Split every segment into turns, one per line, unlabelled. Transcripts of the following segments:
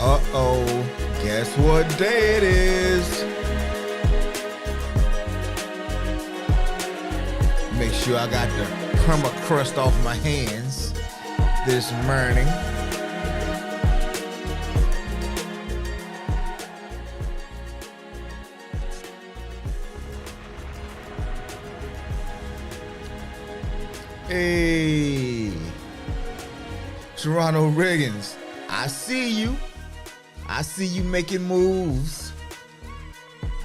Uh-oh, guess what day it is? Make sure I got the perma crust off my hands this morning. Hey, Toronto Riggins, I see you. I see you making moves.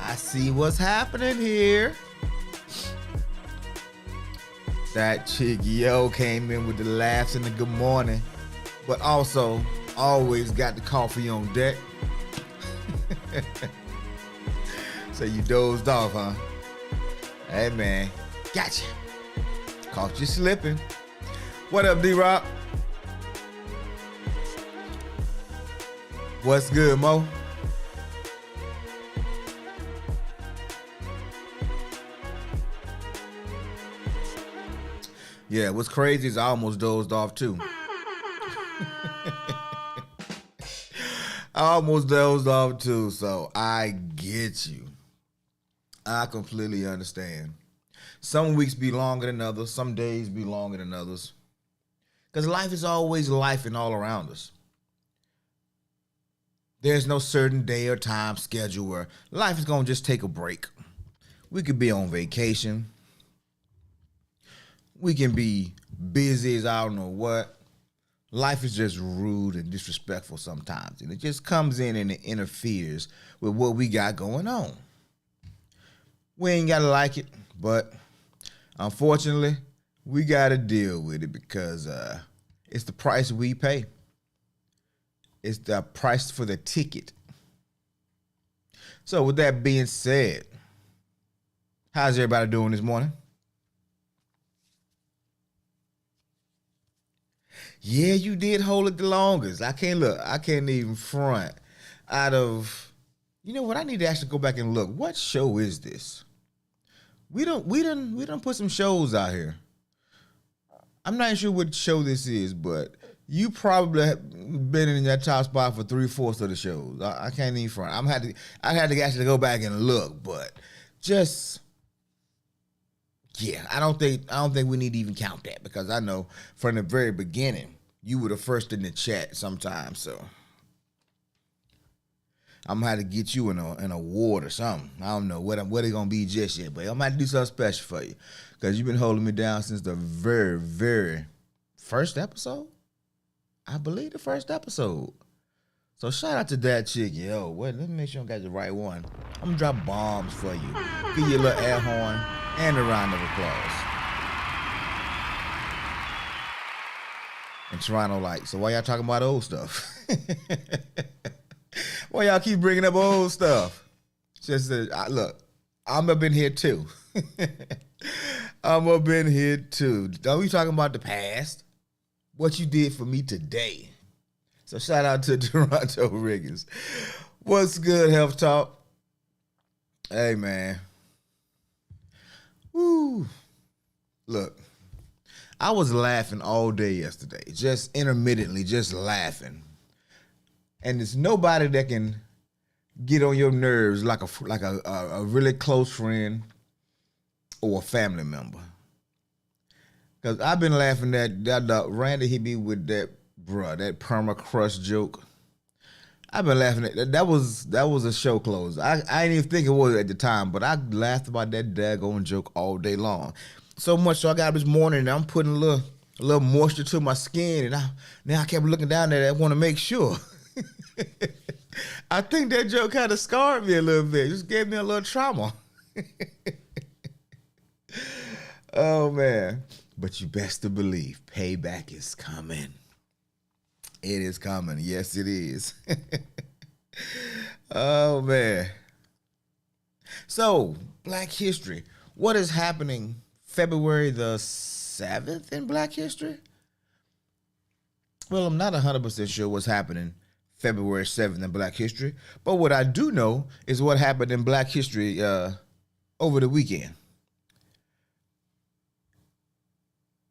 I see what's happening here. That chick Yo came in with the laughs and the good morning, but also always got the coffee on deck. So you dozed off, huh? Hey man, gotcha. Caught you slipping. What up, D-Rock? What's good, Mo? Yeah, what's crazy is I almost dozed off too. I almost dozed off too, so I get you. I completely understand. Some weeks be longer than others. Some days be longer than others. Because life is always life and all around us. There's no certain day or time schedule where life is going to just take a break. We could be on vacation. We can be busy as I don't know what. Life is just rude and disrespectful sometimes. And it just comes in and it interferes with what we got going on. We ain't got to like it, but unfortunately, we got to deal with it because it's the price we pay. It's the price for the ticket. So with that being said, how's everybody doing this morning? Yeah, you did hold it the longest. I can't even front. You know what? I need to actually go back and look. What show is this? We done put some shows out here. I'm not sure what show this is, but you probably have been in that top spot for 3/4 of the shows. I can't even front. I had to actually go back and look, but just yeah, I don't think we need to even count that because I know from the very beginning you were the first in the chat sometimes. So I'm gonna have to get you an award or something. I don't know what it's gonna be just yet, but I'm gonna have to do something special for you because you've been holding me down since the very, very first episode. I believe the first episode. So shout out to that chick, yo. Wait, let me make sure I got the right one. I'm gonna drop bombs for you. Give you a little air horn and a round of applause. And Toronto like, so why y'all talking about old stuff? Why y'all keep bringing up old stuff? Just look, I'm up in here too. I'm up in here too. Don't be talking about the past. What you did for me today. So shout out to Toronto Riggins. What's good, Health Talk? Hey, man. Woo. Look, I was laughing all day yesterday, just intermittently, just laughing. And there's nobody that can get on your nerves like a really close friend or a family member. Because I've been laughing that Randy hit me with that perma crust joke. I've been laughing at that. That was a show closer. I didn't even think it was at the time, but I laughed about that daggone joke all day long. So much so I got up this morning and I'm putting a a little moisture to my skin, and now I kept looking down there. I want to make sure. I think that joke kind of scarred me a little bit. Just gave me a little trauma. Oh man! But you best to believe payback is coming. It is coming. Yes, it is. Oh man! So Black History. What is happening February the 7th in Black History? Well, I'm not 100% sure what's happening February 7th in Black History, but what I do know is what happened in Black History over the weekend.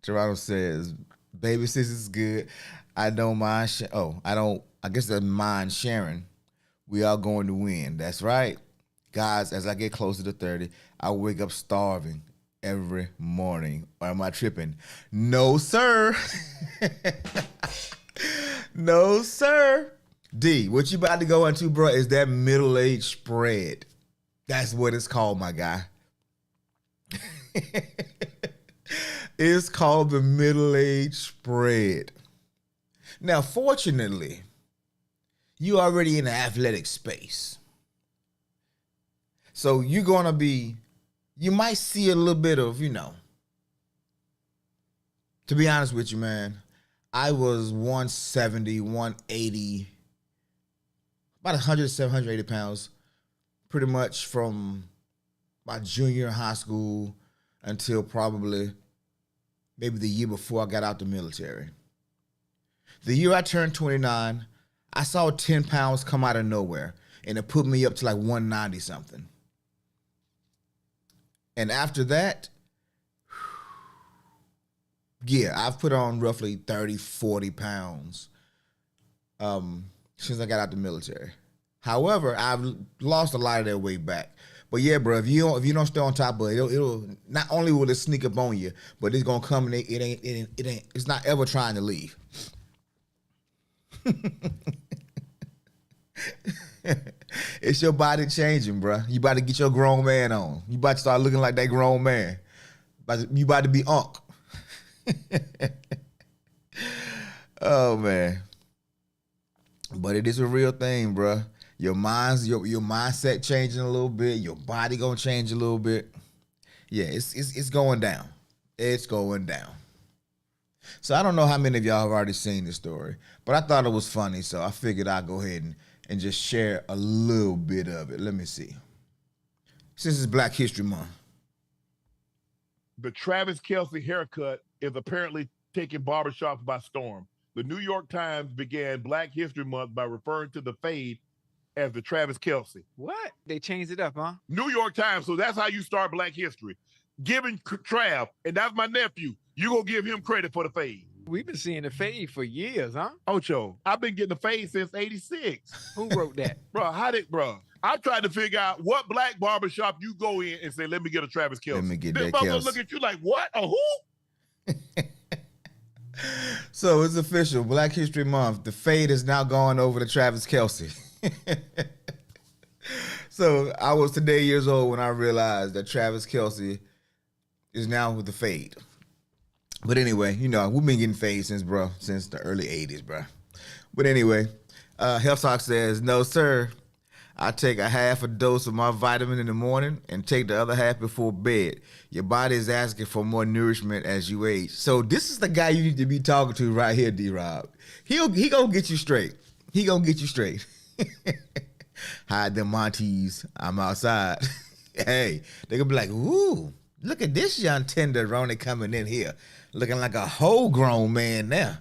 Toronto says, "Baby sis is good. I don't mind. I guess I mind sharing. We are going to win. That's right, guys. As I get closer to 30, I wake up starving every morning. Or am I tripping? No, sir. No, sir. D, what you about to go into, bro, is that middle-aged spread. That's what it's called, my guy. It's called the middle-aged spread. Now, fortunately, you already in the athletic space. So you're going to be, you might see a little bit of, to be honest with you, man, I was 170, 180, about 107, 180 pounds, pretty much from my junior year in high school until probably maybe the year before I got out the military. The year I turned 29, I saw 10 pounds come out of nowhere, and it put me up to like 190 something. And after that, yeah, I've put on roughly 30, 40 pounds since I got out the military. However, I've lost a lot of that weight back. But yeah, bro, if you don't stay on top of it, it'll not only will it sneak up on you, but it's gonna come and it's not ever trying to leave. It's your body changing, bro. You about to get your grown man on. You about to start looking like that grown man. You about to be unk. Oh man. But it is a real thing, bro. Your mindset changing a little bit. Your body gonna change a little bit. Yeah, it's going down. It's going down. So I don't know how many of y'all have already seen this story, but I thought it was funny, so I figured I'd go ahead and just share a little bit of it. Let me see. Since it's Black History Month.
The Travis Kelce haircut is apparently taking barbershops by storm. The New York Times began Black History Month by referring to the fade as the Travis Kelce.
What? They changed it up, huh?
New York Times, so that's how you start Black History. Giving Trav, and that's my nephew, you gonna give him credit for the fade.
We've been seeing the fade for years, huh?
Ocho, I've been getting the fade since 86.
Who wrote that?
Bro, I tried to figure out what black barbershop you go in and say, let me get a Travis Kelce.
Let me get
this
that
motherfucker
Kelce.
look at you like, what? A who?
So it's official. Black History Month. The fade is now going over to Travis Kelce. So I was today years old when I realized that Travis Kelce is now with the fade. But anyway, we've been getting fade since the early 80s, bro. But anyway, Health Talk says, no, sir. I take a half a dose of my vitamin in the morning and take the other half before bed. Your body is asking for more nourishment as you age. So this is the guy you need to be talking to right here, D-Rob. He gonna get you straight. He gonna get you straight. Hide them Monties. I'm outside. Hey, they gonna be like, ooh, look at this young tenderoni coming in here, looking like a whole grown man now.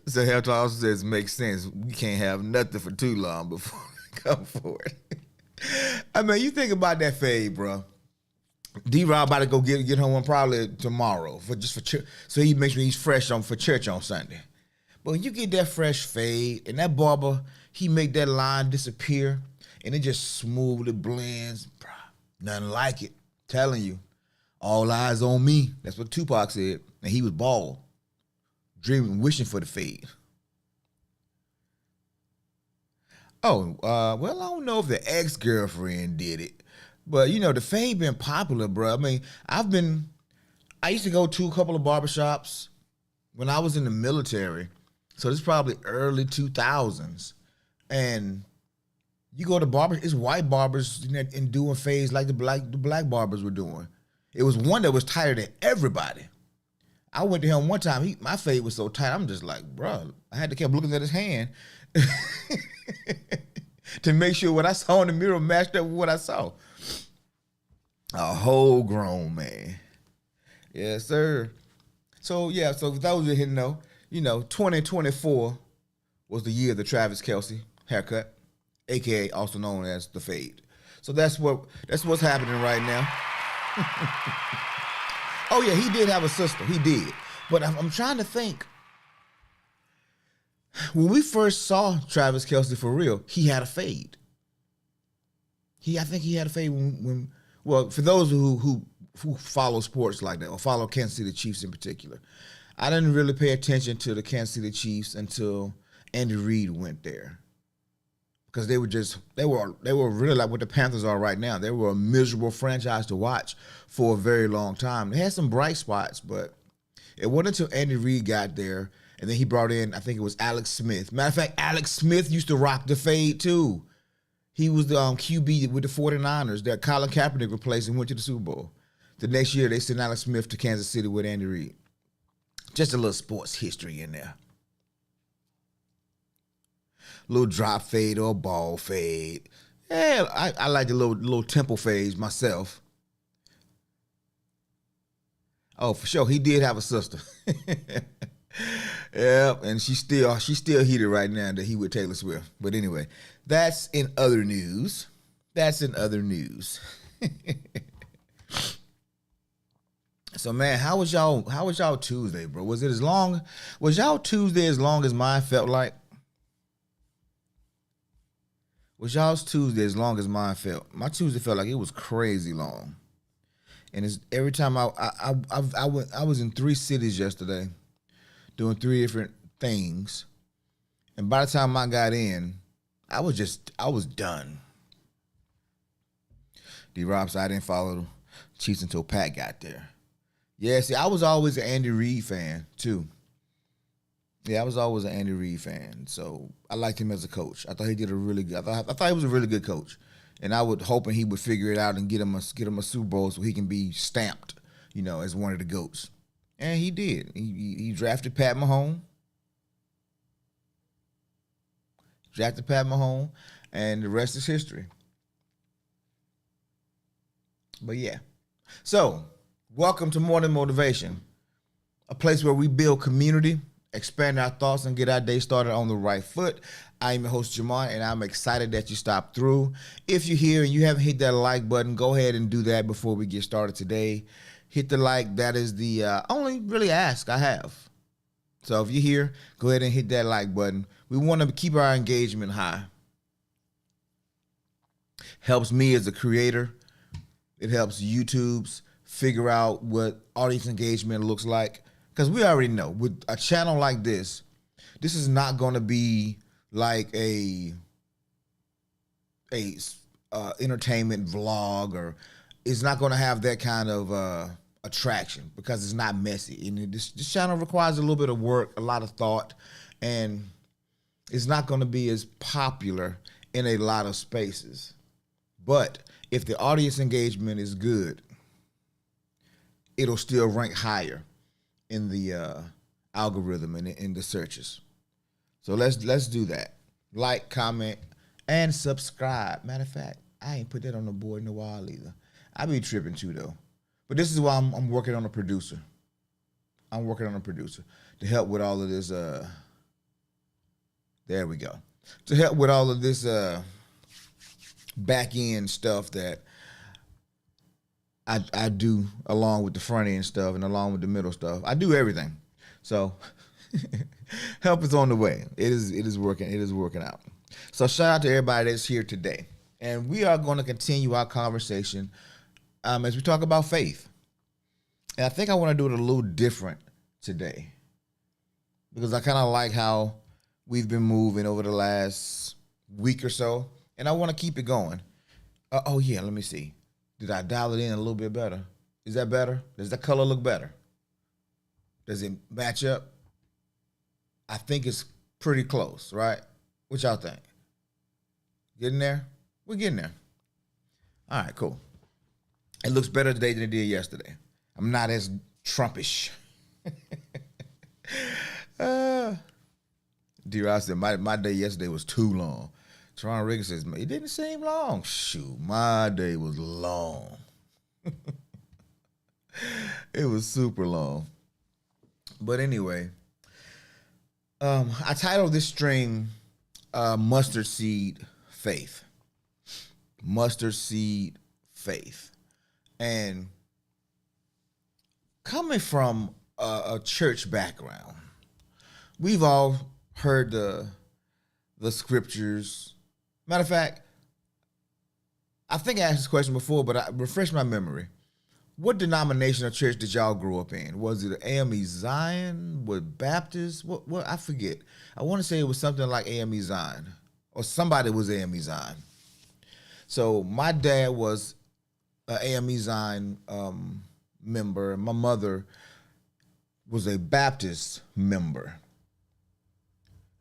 So Health also says makes sense. We can't have nothing for too long before we come for it. I mean, you think about that fade, bro. D-Rob about to go get home one probably tomorrow for church, so he makes sure he's fresh for church on Sunday. But when you get that fresh fade and that barber, he make that line disappear and it just smoothly blends, bro. Nothing like it. Telling you, all eyes on me. That's what Tupac said, and he was bald. Dreaming, wishing for the fade. Oh, well, I don't know if the ex-girlfriend did it, But you know, the fade been popular, bro. I mean, I used to go to a couple of barbershops when I was in the military. So this is probably early 2000s. And you go to barbers, it's white barbers and doing fades like the black barbers were doing. It was one that was tighter than everybody. I went to him one time. My fade was so tight. I'm just like, bro. I had to keep looking at his hand to make sure what I saw in the mirror matched up with what I saw. A whole grown man. Yes, sir. So yeah. So for those who didn't know, 2024 was the year of the Travis Kelce haircut, aka also known as the fade. So that's what's happening right now. Oh yeah, he did have a sister. He did. But I'm trying to think. When we first saw Travis Kelce for real, he had a fade. I think he had a fade when well, for those who follow sports like that or follow Kansas City Chiefs in particular, I didn't really pay attention to the Kansas City Chiefs until Andy Reid went there. Because they were really like what the Panthers are right now. They were a miserable franchise to watch for a very long time. They had some bright spots, but it wasn't until Andy Reid got there, and then he brought in, I think it was Alex Smith. Matter of fact, Alex Smith used to rock the fade too. He was the QB with the 49ers that Colin Kaepernick replaced and went to the Super Bowl. The next year, they sent Alex Smith to Kansas City with Andy Reid. Just a little sports history in there. Little drop fade or ball fade. Yeah, I like the little temple fades myself. Oh, for sure, he did have a sister. Yeah, and she's still heated right now that he with Taylor Swift. But anyway, that's in other news. So man, how was y'all Tuesday, bro? Was y'all Tuesday as long as mine felt like? Was y'all's Tuesday as long as mine felt? My Tuesday felt like it was crazy long. And it's every time I was in 3 cities yesterday doing 3 different things. And by the time I got in, I was done. D-Rob said I didn't follow the Chiefs until Pat got there. Yeah, see, I was always an Andy Reid fan too. Yeah, I was always an Andy Reid fan, so I liked him as a coach. I thought he did a really good. I thought he was a really good coach, and I would hoping he would figure it out and get him a Super Bowl so he can be stamped, as one of the GOATs. And he did. He drafted Pat Mahomes. And the rest is history. But yeah, so welcome to Morning Motivation, a place where we build community, expand our thoughts, and get our day started on the right foot. I am your host, Jamar, and I'm excited that you stopped through. If you're here and you haven't hit that like button, go ahead and do that before we get started today. Hit the like. That is the only really ask I have. So if you're here, go ahead and hit that like button. We want to keep our engagement high. Helps me as a creator. It helps YouTube's figure out what audience engagement looks like. Because we already know, with a channel like this is not going to be like a entertainment vlog, or it's not going to have that kind of attraction because it's not messy. And this channel requires a little bit of work, a lot of thought, and it's not going to be as popular in a lot of spaces. But if the audience engagement is good, it'll still rank higher in the algorithm and in the searches. So let's do that. Like, comment, and subscribe. Matter of fact, I ain't put that on the board in a while either. I be tripping too though. But this is why I'm working on a producer. I'm working on a producer to help with all of this. There we go. To help with all of this back end stuff that I do along with the front end stuff and along with the middle stuff. I do everything. So help is on the way. It is working out. So shout out to everybody that's here today. And we are going to continue our conversation as we talk about faith. And I think I want to do it a little different today because I kind of like how we've been moving over the last week or so, and I want to keep it going. Oh yeah, let me see. Did I dial it in a little bit better? Is that better? Does that color look better? Does it match up? I think it's pretty close, right? What y'all think? Getting there? We're getting there. All right, cool. It looks better today than it did yesterday. I'm not as Trumpish. D-Ross said, my day yesterday was too long. Teron Riggins says, it didn't seem long. Shoot, my day was long. It was super long. But anyway, I titled this stream Mustard Seed Faith. Mustard Seed Faith. And coming from a church background, we've all heard the scriptures. Matter of fact, I think I asked this question before, but I refresh my memory. What denomination or church did y'all grow up in? Was it AME Zion? Was Baptist? What? I forget. I want to say it was something like AME Zion, or somebody was AME Zion. So my dad was an AME Zion member, and my mother was a Baptist member.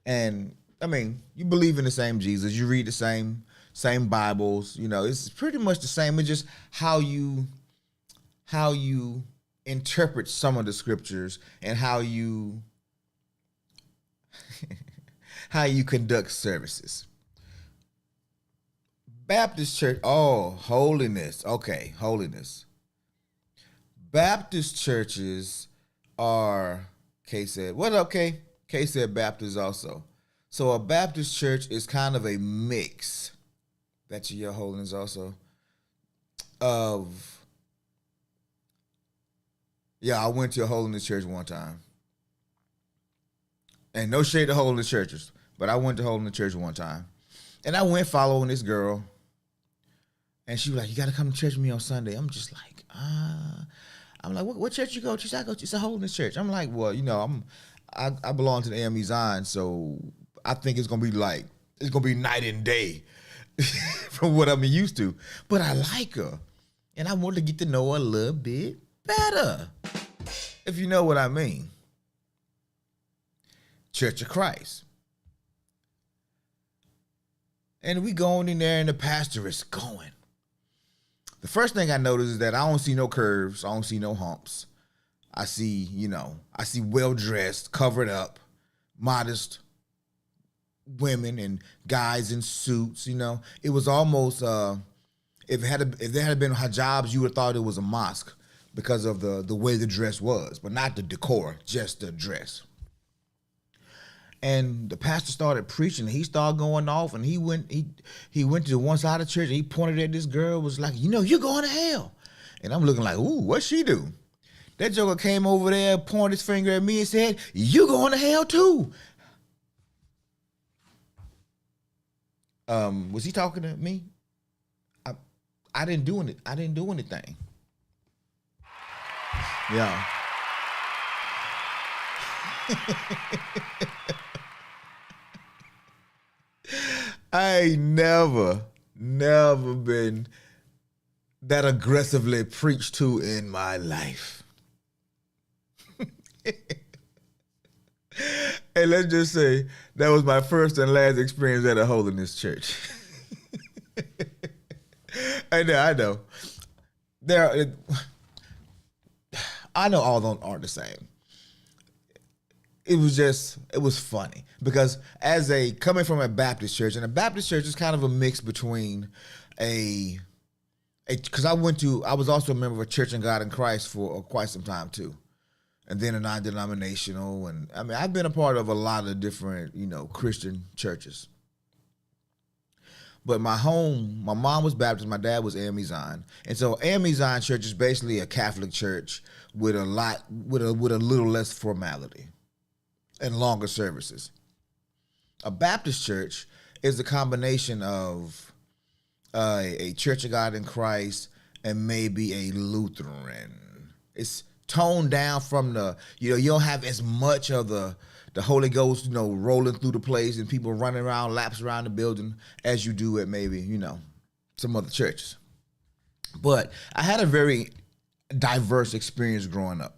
And I mean, you believe in the same Jesus, you read the same Bibles, you know, it's pretty much the same. It's just how you interpret some of the scriptures and how you conduct services. Baptist church, holiness. Okay, holiness. Baptist churches are, Kay said, what up, Kay? Kay said Baptist also. So a Baptist church is kind of a mix, that's your holiness also, of, yeah, I went to a holiness church one time. And no shade to holiness churches, but I went to holiness church one time. And I went following this girl. And she was like, you got to come to church with me on Sunday. I'm just like, I'm like, what church you go to? She said, I go to, it's a holiness church. I'm like, well, you know, I belong to the AME Zion, so I think it's going to be night and day from what I'm used to. But I like her. And I want to get to know her a little bit better, if you know what I mean. Church of Christ. And we going in there and the pastor is going. The first thing I notice is that I don't see no curves. I don't see no humps. I see well-dressed, covered up, modest women and guys in suits, you know. It was almost, if there had been hijabs, you would have thought it was a mosque because of the way the dress was, but not the decor, just the dress. And the pastor started preaching. He started going off, and he went to one side of the church, and he pointed at this girl, was like, you know, you're going to hell. And I'm looking like, ooh, what'd she do? That joker came over there, pointed his finger at me and said, you going to hell too. Was he talking to me? I didn't do anything. Yeah. I ain't never been that aggressively preached to in my life. And let's just say that was my first and last experience at a holiness church. I know. I know all those aren't the same. It was funny because coming from a Baptist church, and a Baptist church is kind of a mix between because I was also a member of a Church of God in Christ for quite some time too. And then a non-denominational, and I mean, I've been a part of a lot of different, you know, Christian churches. But my mom was Baptist, my dad was AME Zion. And so AME Zion church is basically a Catholic church with a little less formality and longer services. A Baptist church is a combination of a Church of God in Christ and maybe a Lutheran. It's toned down from you don't have as much of the Holy Ghost, you know, rolling through the place and people running around, laps around the building as you do at maybe, you know, some other churches. But I had a very diverse experience growing up.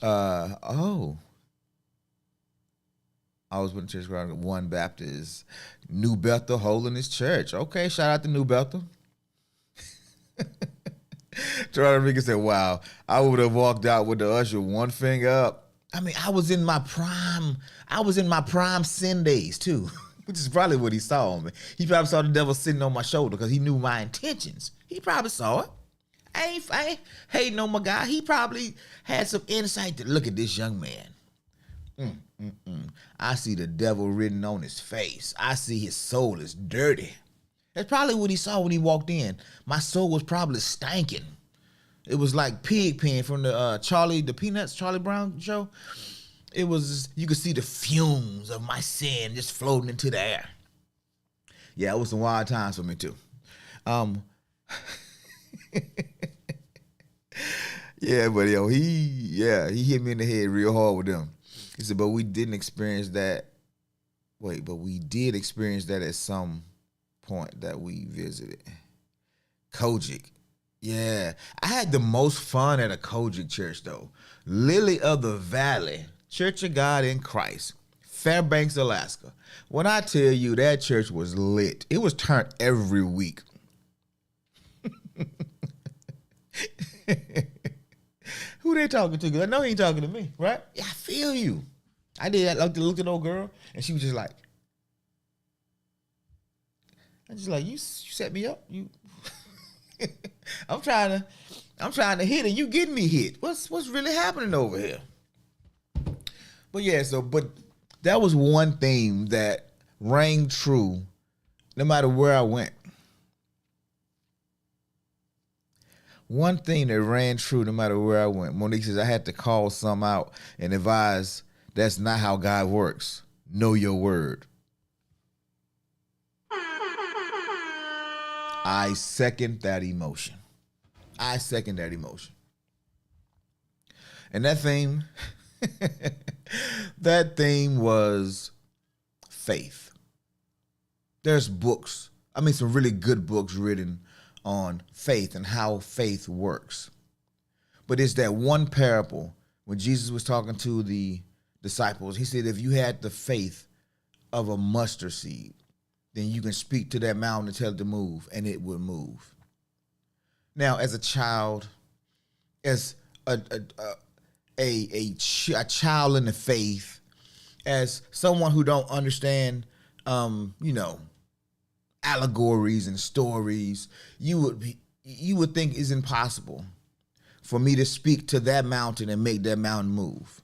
Oh, I was with the church growing up, One Baptist, New Bethel Holiness Church. Okay, shout out to New Bethel. Charlie Rodriguez said, wow, I would have walked out with the usher one finger up. I mean, I was in my prime sin days too, which is probably what he saw on me. He probably saw the devil sitting on my shoulder because he knew my intentions. He probably saw it. I ain't hating on my guy. He probably had some insight to look at this young man. I see the devil written on his face. I see his soul is dirty. That's probably what he saw when he walked in. My soul was probably stanking. It was like pig pen from the Charlie Brown show. It was, you could see the fumes of my sin just floating into the air. Yeah, it was some wild times for me too. Yeah, but yo, he hit me in the head real hard with them. He said, but we didn't experience that. But we did experience that at some point that we visited. Kojic. Yeah. I had the most fun at a Kojic church though. Lily of the Valley, Church of God in Christ, Fairbanks, Alaska. When I tell you that church was lit, it was turned every week. Who they talking to? Because I know he ain't talking to me, right? Yeah, I feel you. I did. I looked at the old girl, and she was just like, I'm just like, you set me up. You, I'm trying to hit, and you getting me hit. What's really happening over here? But yeah, but that was one theme that rang true, no matter where I went. One thing that ran true no matter where I went. Monique says, I had to call some out and advise that's not how God works. Know your word. I second that emotion. And that theme was faith. There's books, some really good books written on faith and how faith works. But it's that one parable when Jesus was talking to the disciples. He said, if you had the faith of a mustard seed, then you can speak to that mountain and tell it to move, and it will move. Now, as a child, as a child in the faith, as someone who don't understand, allegories and stories, you would think it's impossible for me to speak to that mountain and make that mountain move.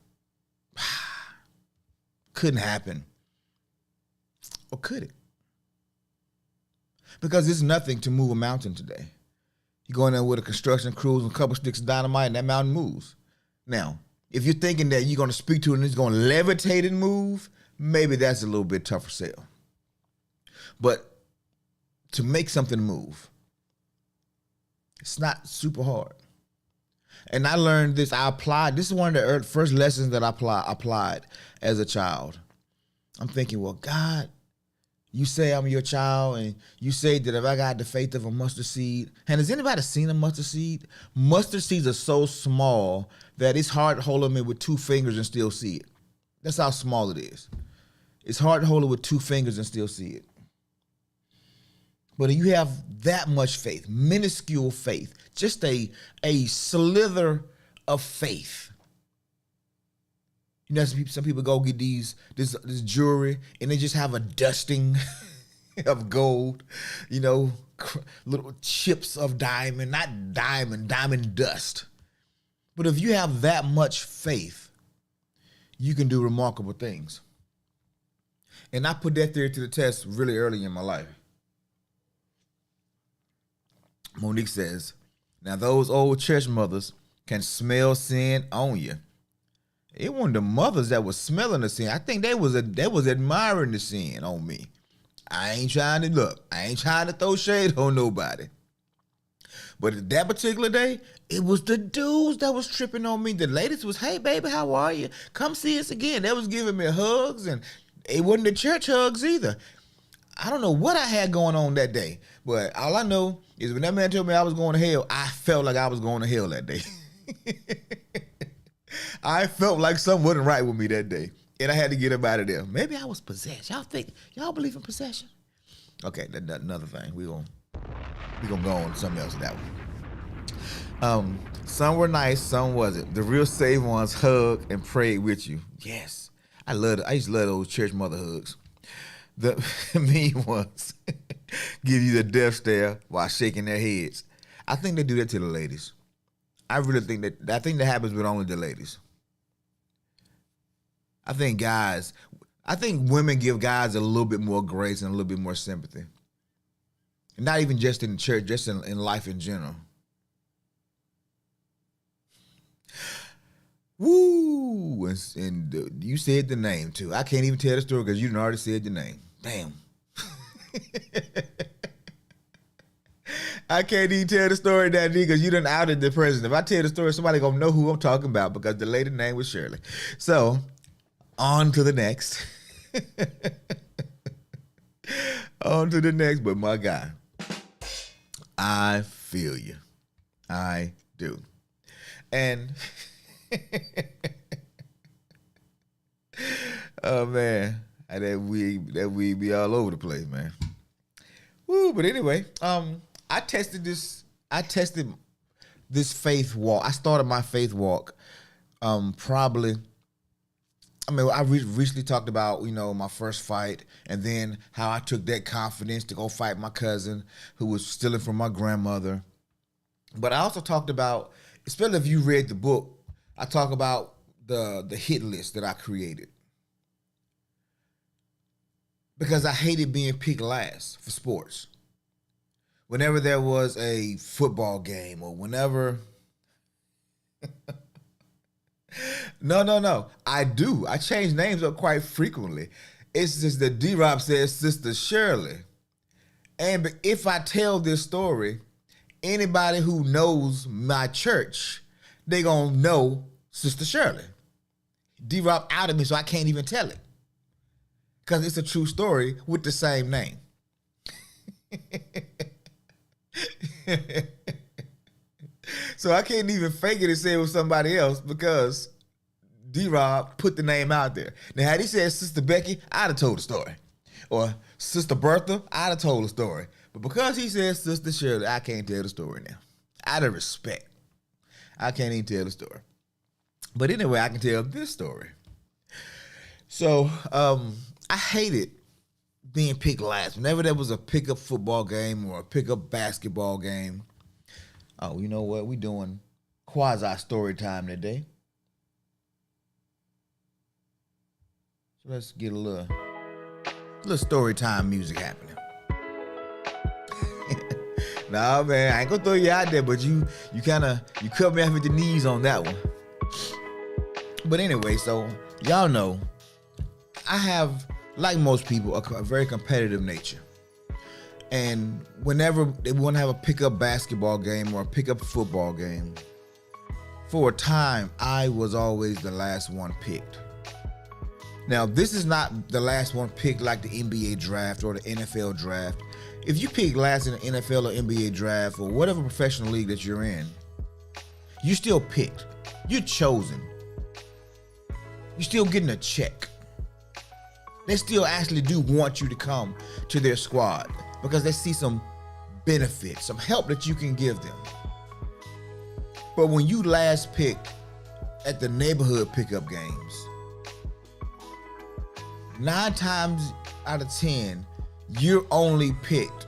Couldn't happen. Or could it? Because it's nothing to move a mountain today. You go in there with a construction crew and a couple sticks of dynamite and that mountain moves. Now, if you're thinking that you're going to speak to it and it's going to levitate and move, maybe that's a little bit tougher sell. But to make something move, it's not super hard. And I learned this. This is one of the first lessons that I applied as a child. I'm thinking, well, God, you say I'm your child, and you say that if I got the faith of a mustard seed. And has anybody seen a mustard seed? Mustard seeds are so small that it's hard to hold them in with two fingers and still see it. That's how small it is. It's hard to hold it with two fingers and still see it. But you have that much faith, minuscule faith, just a slither of faith. You know, some people go get this jewelry and they just have a dusting of gold, little chips of diamond, not diamond dust. But if you have that much faith, you can do remarkable things. And I put that theory to the test really early in my life. Monique says, now those old church mothers can smell sin on you. It wasn't the mothers that was smelling the sin. I think they was admiring the sin on me. I ain't trying to throw shade on nobody. But that particular day, it was the dudes that was tripping on me. The ladies was, hey baby, how are you? Come see us again. They was giving me hugs, and it wasn't the church hugs either. I don't know what I had going on that day, But all I know is when that man told me I was going to hell, I felt like I was going to hell that day. I felt like something wasn't right with me that day. And I had to get up out of there. Maybe I was possessed. Y'all believe in possession? Okay, that's another thing. We're gonna go on to something else with that one. Some were nice, some wasn't. The real saved ones hugged and prayed with you. Yes. I used to love those church mother hugs. The mean ones give you the death stare while shaking their heads. I think they do that to the ladies. I really think that happens with only the ladies. I think women give guys a little bit more grace and a little bit more sympathy. And not even just in church, just in life in general. Woo! And you said the name too. I can't even tell the story because you done already said the name. Damn. I can't even tell the story that because you done outed the president. If I tell the story, somebody gonna know who I'm talking about because the lady's name was Shirley. So, on to the next. On to the next, but my guy, I feel you. I do. And oh man, that we be all over the place, man. Woo, but anyway, I tested this faith walk. I started my faith walk probably. I mean, I recently talked about, my first fight and then how I took that confidence to go fight my cousin who was stealing from my grandmother. But I also talked about, especially if you read the book, I talk about the hit list that I created. Because I hated being picked last for sports. Whenever there was a football game or whenever... No. I do. I change names up quite frequently. It's just that D-Rob says Sister Shirley. And if I tell this story, anybody who knows my church, they gonna know Sister Shirley. D-Rob outed me, so I can't even tell it. Because it's a true story with the same name. So I can't even fake it and say it was somebody else because D-Rob put the name out there. Now, had he said Sister Becky, I'd have told the story. Or Sister Bertha, I'd have told the story. But because he said Sister Shirley, I can't tell the story now. Out of respect, I can't even tell the story. But anyway, I can tell this story. So, I hated being picked last. Whenever there was a pickup football game or a pickup basketball game, oh, you know what? We doing quasi story time today. So let's get a little story time music happening. Nah, man, I ain't gonna throw you out there, but you cut me off at the knees on that one. But anyway, so y'all know I have, like most people, a very competitive nature. And whenever they want to have a pickup basketball game or a pickup football game, for a time, I was always the last one picked. Now, this is not the last one picked like the NBA draft or the NFL draft. If you pick last in the NFL or NBA draft or whatever professional league that you're in, you're still picked. You're chosen. You're still getting a check. They still actually do want you to come to their squad because they see some benefit, some help that you can give them. But when you last picked at the neighborhood pickup games, 9 times out of 10, you're only picked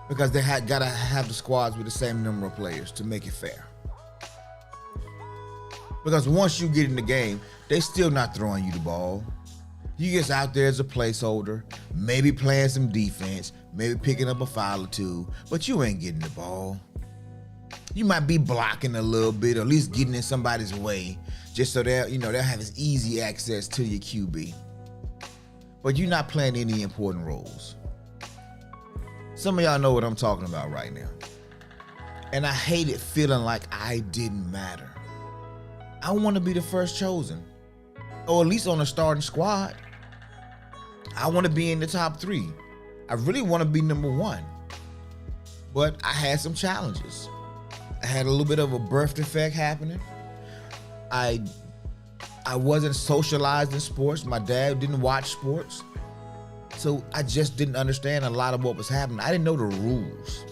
because they gotta have the squads with the same number of players to make it fair. Because once you get in the game, they still not throwing you the ball. You just out there as a placeholder, maybe playing some defense, maybe picking up a foul or two, but you ain't getting the ball. You might be blocking a little bit, or at least getting in somebody's way, just so they'll have this easy access to your QB. But you're not playing any important roles. Some of y'all know what I'm talking about right now. And I hated feeling like I didn't matter. I want to be the first chosen, or at least on a starting squad. I want to be in the top 3. I really want to be number 1. But I had some challenges. I had a little bit of a birth defect happening. I wasn't socialized in sports. My dad didn't watch sports. So I just didn't understand a lot of what was happening. I didn't know the rules.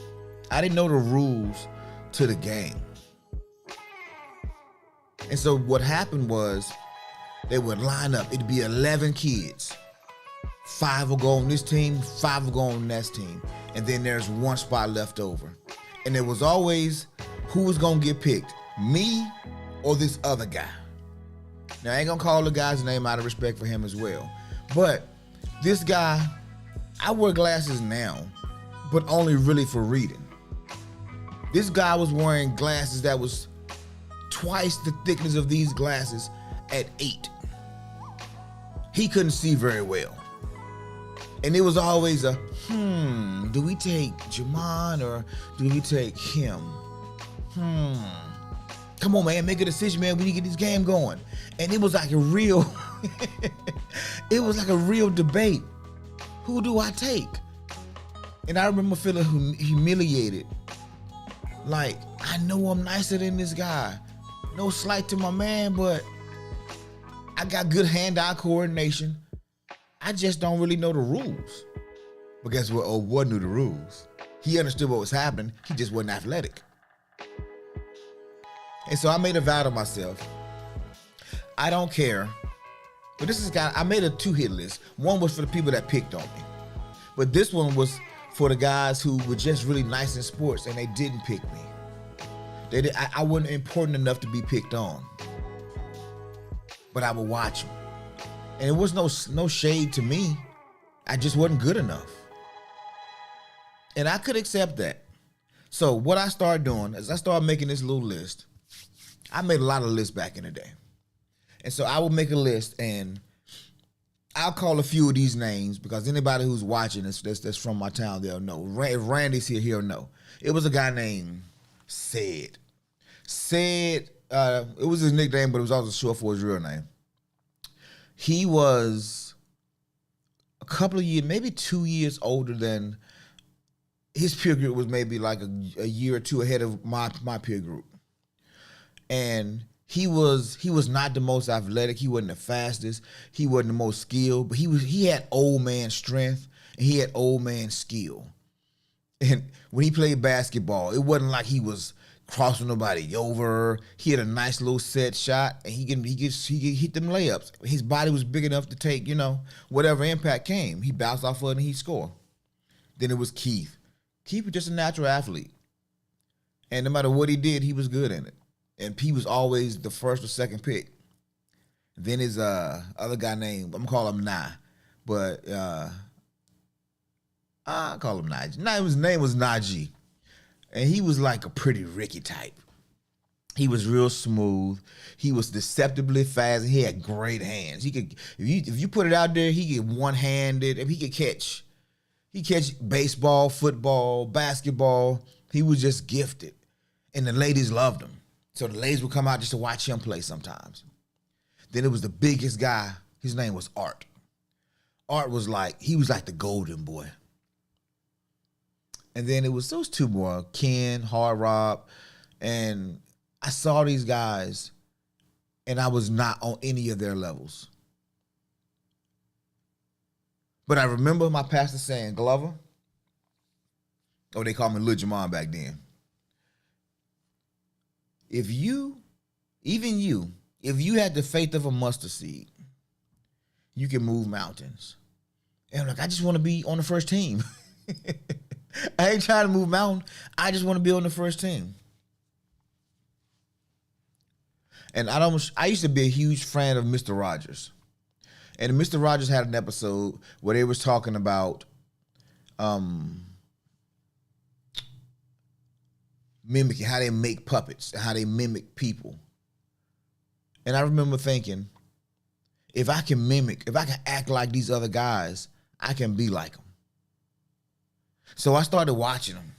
I didn't know the rules to the game. And so what happened was they would line up. It'd be 11 kids. 5 will go on this team, 5 will go on that team. And then there's one spot left over. And it was always who was going to get picked, me or this other guy. Now, I ain't going to call the guy's name out of respect for him as well. But this guy, I wear glasses now, but only really for reading. This guy was wearing glasses that was twice the thickness of these glasses at 8. He couldn't see very well. And it was always a, do we take Jamon or do we take him? Come on, man, make a decision, man. We need to get this game going. And it was like a real, it was like a real debate. Who do I take? And I remember feeling humiliated. Like, I know I'm nicer than this guy. No slight to my man, but I got good hand-eye coordination. I just don't really know the rules. But guess what? Old boy knew the rules. He understood what was happening. He just wasn't athletic. And so I made a vow to myself. I don't care. But this is I made a 2-hit list. One was for the people that picked on me. But this one was for the guys who were just really nice in sports and they didn't pick me. I wasn't important enough to be picked on. But I would watch them. And it was no shade to me. I just wasn't good enough. And I could accept that. So what I started doing is I started making this little list. I made a lot of lists back in the day. And so I would make a list and I'll call a few of these names because anybody who's watching that's from my town, they'll know. If Randy's here, he'll know. It was a guy named Sid. Sid, it was his nickname, but it was also short for his real name. He was a couple of years, maybe 2 years older than his peer group was maybe like a year or two ahead of my peer group. And he was not the most athletic. He wasn't the fastest. He wasn't the most skilled, but he had old man strength and he had old man skill. And when he played basketball, it wasn't like he was crossing nobody over. He had a nice little set shot and he could hit them layups. His body was big enough to take, whatever impact came. He bounced off of it and he'd score. Then it was Keith. Keith was just a natural athlete. And no matter what he did, he was good in it. And he was always the first or second pick. Then his other guy named, I'm gonna call him Nye, but I call him Najee. His name was Najee. And he was like a pretty Ricky type. He was real smooth. He was deceptively fast. And he had great hands. He could, if you put it out there, he could one-handed. He could catch. He catch baseball, football, basketball. He was just gifted, and the ladies loved him. So the ladies would come out just to watch him play sometimes. Then it was the biggest guy. His name was Art. Art was like the golden boy. And then it was those two more, Ken, Hard Rob, and I saw these guys, and I was not on any of their levels. But I remember my pastor saying, Glover, or they called me Lil Jamon back then, if you had the faith of a mustard seed, you can move mountains. And I'm like, I just want to be on the first team. I ain't trying to move mountain. I just want to be on the first team. And I used to be a huge fan of Mr. Rogers. And Mr. Rogers had an episode where they was talking about mimicking, how they make puppets, how they mimic people. And I remember thinking, if I can act like these other guys, I can be like them. So I started watching them.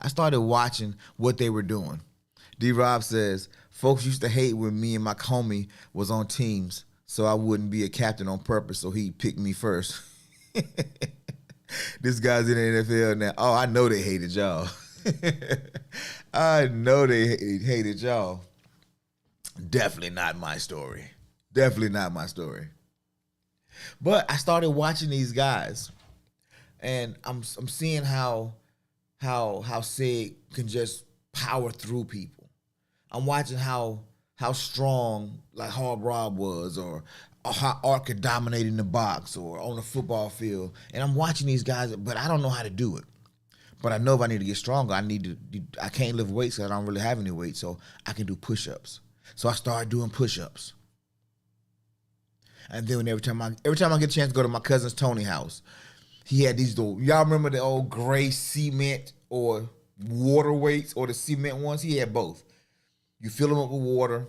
I started watching what they were doing. D-Rob says, folks used to hate when me and my homie was on teams, so I wouldn't be a captain on purpose, so he'd pick me first. This guy's in the NFL now. Oh, I know they hated y'all. I know they hated y'all. Definitely not my story. Definitely not my story. But I started watching these guys, and I'm seeing how Sid can just power through people. I'm watching how strong like Hard Rob was, or how Art could dominate in the box or on the football field. And I'm watching these guys, but I don't know how to do it. But I know if I need to get stronger, I can't lift weights because I don't really have any weight, so I can do push-ups. So I started doing push-ups. And then every time I get a chance to go to my cousin's Tony house, he had these little, y'all remember the old gray cement or water weights or the cement ones? He had both. You fill them up with water,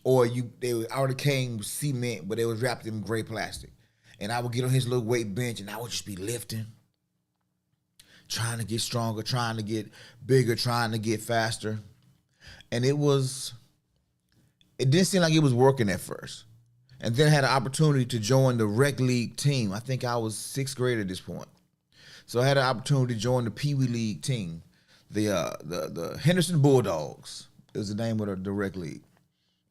or they already came with cement, but they was wrapped in gray plastic. And I would get on his little weight bench, and I would just be lifting, trying to get stronger, trying to get bigger, trying to get faster. And it didn't seem like it was working at first. And then I had an opportunity to join the rec league team. I think I was 6th grade at this point. So I had an opportunity to join the Pee Wee League team, the Henderson Bulldogs is the name of the rec league.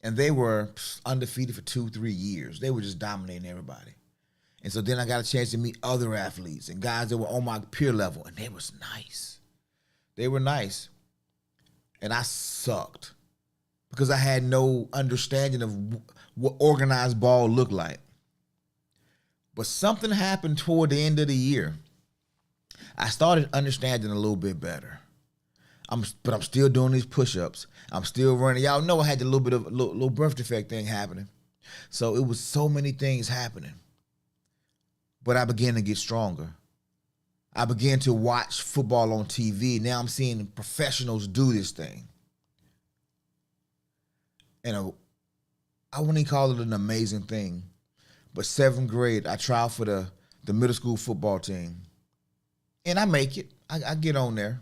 And they were undefeated for 2-3 years. They were just dominating everybody. And so then I got a chance to meet other athletes and guys that were on my peer level, and they was nice. They were nice. And I sucked because I had no understanding of what organized ball looked like. But something happened toward the end of the year. I started understanding a little bit better. But I'm still doing these push-ups. I'm still running. Y'all know I had the little bit of little birth defect thing happening. So it was so many things happening. But I began to get stronger. I began to watch football on TV. Now I'm seeing professionals do this thing. And I wouldn't even call it an amazing thing. But 7th grade, I tried for the middle school football team. And I make it. I get on there.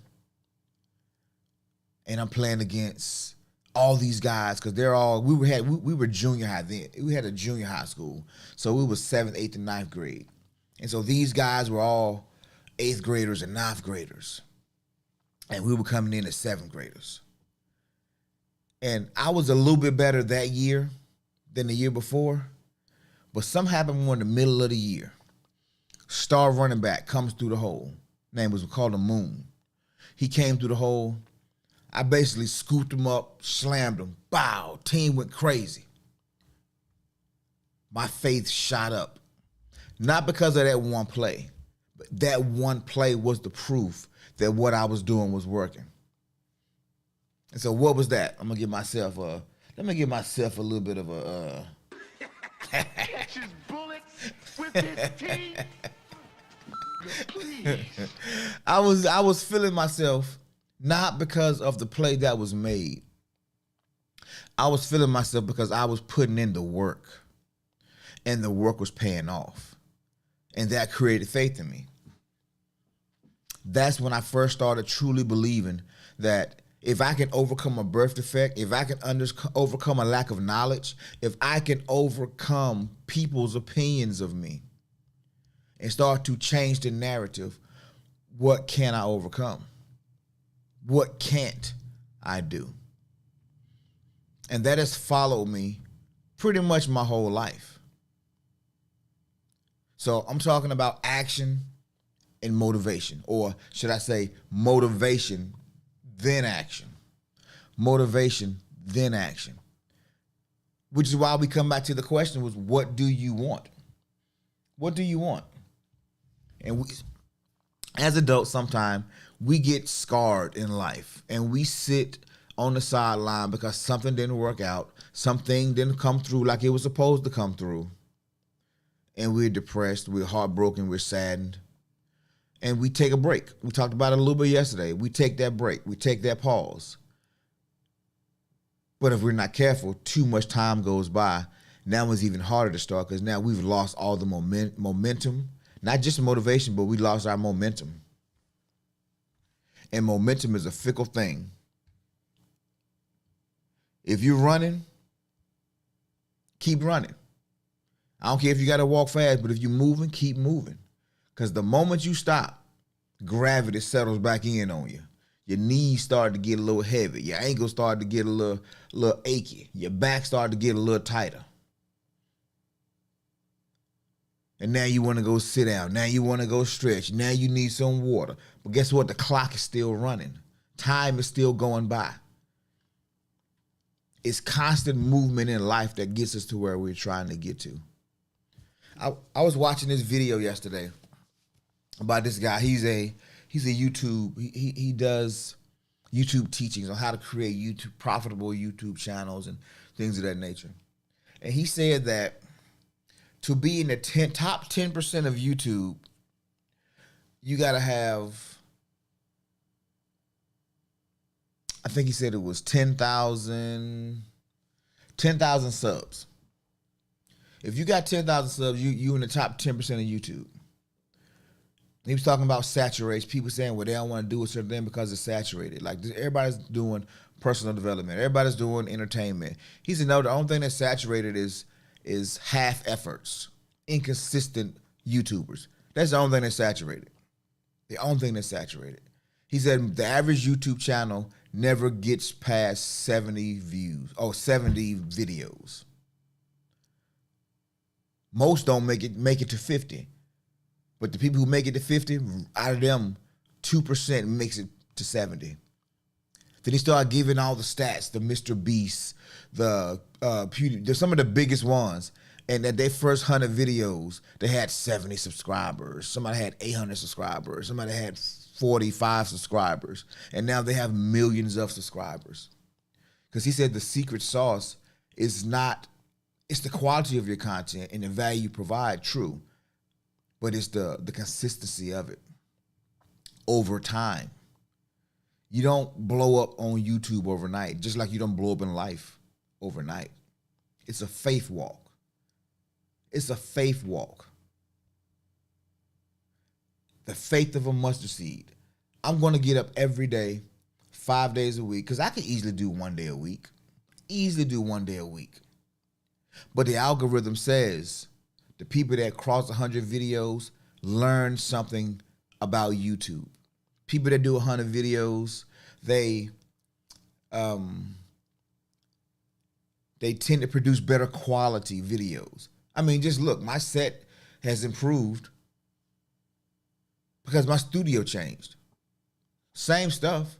And I'm playing against all these guys because we were junior high then. We had a junior high school. So we were 7th, 8th, and 9th grade. And so these guys were all 8th graders and 9th graders. And we were coming in as 7th graders. And I was a little bit better that year than the year before. But something happened in the middle of the year. Star running back comes through the hole. Name was called the Moon. He came through the hole. I basically scooped him up, slammed him. Bow. Team went crazy. My faith shot up. Not because of that one play, but that one play was the proof that what I was doing was working. And so what was that? Let me give myself a little bit of a
Catches bullets with his teeth. Please.
I was feeling myself not because of the play that was made. I was feeling myself because I was putting in the work, and the work was paying off. And that created faith in me. That's when I first started truly believing that if I can overcome a birth defect, if I can overcome a lack of knowledge, if I can overcome people's opinions of me and start to change the narrative, what can I overcome? What can't I do? And that has followed me pretty much my whole life. So I'm talking about action and motivation, or should I say motivation, then action. Motivation, then action. Which is why we come back to the question was, what do you want? What do you want? And we, as adults, sometimes we get scarred in life and we sit on the sideline because something didn't work out, something didn't come through like it was supposed to come through. And we're depressed, we're heartbroken, we're saddened. And we take a break. We talked about it a little bit yesterday. We take that break. We take that pause. But if we're not careful, too much time goes by. Now it's even harder to start because now we've lost all the momentum. Not just motivation, but we lost our momentum. And momentum is a fickle thing. If you're running, keep running. I don't care if you got to walk fast, but if you're moving, keep moving. Because the moment you stop, gravity settles back in on you. Your knees start to get a little heavy. Your ankles start to get a little achy. Your back start to get a little tighter. And now you want to go sit down. Now you want to go stretch. Now you need some water. But guess what? The clock is still running. Time is still going by. It's constant movement in life that gets us to where we're trying to get to. I was watching this video yesterday about this guy. He's a YouTube. He does YouTube teachings on how to create profitable YouTube channels and things of that nature. And he said that to be in the top 10% of YouTube, you got to have, I think he said it was 10,000 subs. If you got 10,000 subs, you in the top 10% of YouTube. He was talking about saturation. People saying, well, they don't want to do a certain thing because it's saturated. Like, everybody's doing personal development. Everybody's doing entertainment. He said, no, the only thing that's saturated is half efforts, inconsistent YouTubers. That's the only thing that's saturated. The only thing that's saturated. He said the average YouTube channel never gets past 70 views or 70 videos. Most don't make it to 50. But the people who make it to 50, out of them, 2% makes it to 70. Then he started giving all the stats, the Mr. Beast, the some of the biggest ones. And that their first 100 videos, they had 70 subscribers. Somebody had 800 subscribers. Somebody had 45 subscribers. And now they have millions of subscribers. Because he said the secret sauce is not, it's the quality of your content and the value you provide, true. But it's the consistency of it over time. You don't blow up on YouTube overnight, just like you don't blow up in life overnight. It's a faith walk. It's a faith walk. The faith of a mustard seed. I'm going to get up every day, 5 days a week, because I could easily do 1 day a week. Easily do 1 day a week. But the algorithm says the people that cross 100 videos learn something about YouTube. People that do 100 videos, they tend to produce better quality videos. I mean, just look, my set has improved because my studio changed. Same stuff,